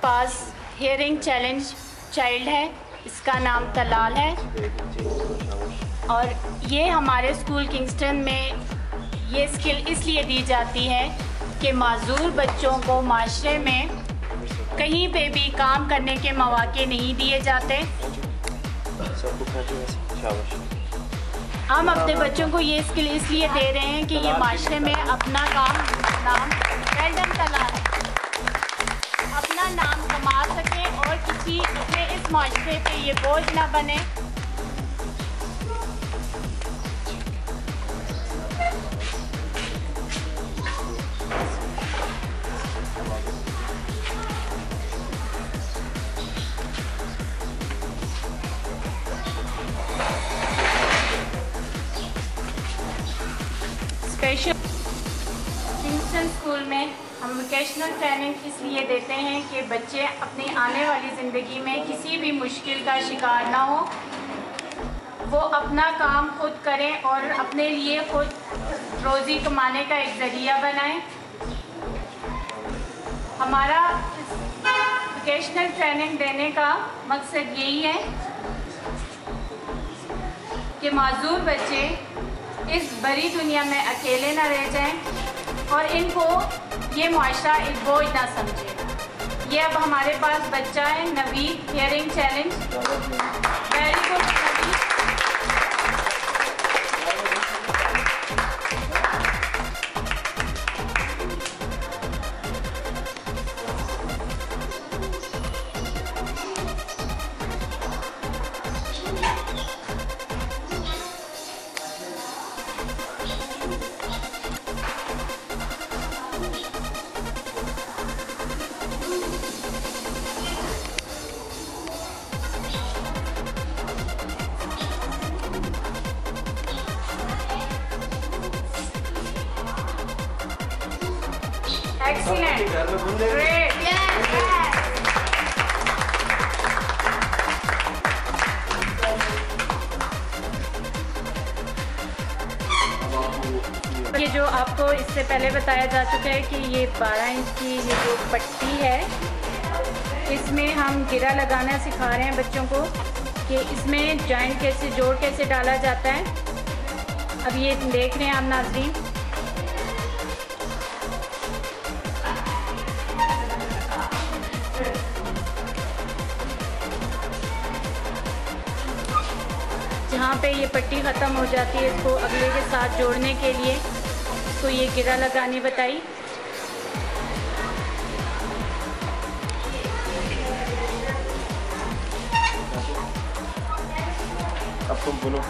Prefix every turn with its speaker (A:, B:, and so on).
A: पास hearing challenge child है, इसका नाम तलाल है और ये हमारे स्कूल किंगस्टन में ये स्किल इसलिए दी जाती है कि माजूर बच्चों को माशरे में कहीं पे भी काम करने के मौके नहीं दिए जाते। हम अपने बच्चों को ये स्किल इसलिए दे रहे हैं कि ये माशरे में अपना नाम अपना नाम कमा सके और किसी अपने इस माशरे पे ये बोझ ना बने। स्पेशल किंगस्टन स्कूल में हम वोकेशनल ट्रेनिंग इसलिए देते हैं कि बच्चे अपनी आने वाली ज़िंदगी में किसी भी मुश्किल का शिकार ना हो, वो अपना काम खुद करें और अपने लिए खुद रोज़ी कमाने का एक ज़रिया बनाएं। हमारा वोकेशनल ट्रेनिंग देने का मकसद यही है कि माजूर बच्चे इस बड़ी दुनिया में अकेले ना रह जाएं और इनको ये मुआशरा एक बोझ ना समझे। ये अब हमारे पास बच्चा है Naveed, hearing challenge. Very good Naveed. Excellent. Great. Yes. ये जो आपको इससे पहले बताया जा चुका है कि ये 12 इंच की ये जो पट्टी है, इसमें हम गिरा लगाना सिखा रहे हैं बच्चों को कि इसमें जॉइंट कैसे, जोड़ कैसे डाला जाता है। अब ये देख रहे हैं आप नाज़रीन। जहाँ पे ये पट्टी ख़त्म हो जाती है, इसको अगले के साथ जोड़ने के लिए इसको ये गिरा लगानी बताई।
B: अब तुम बोलो।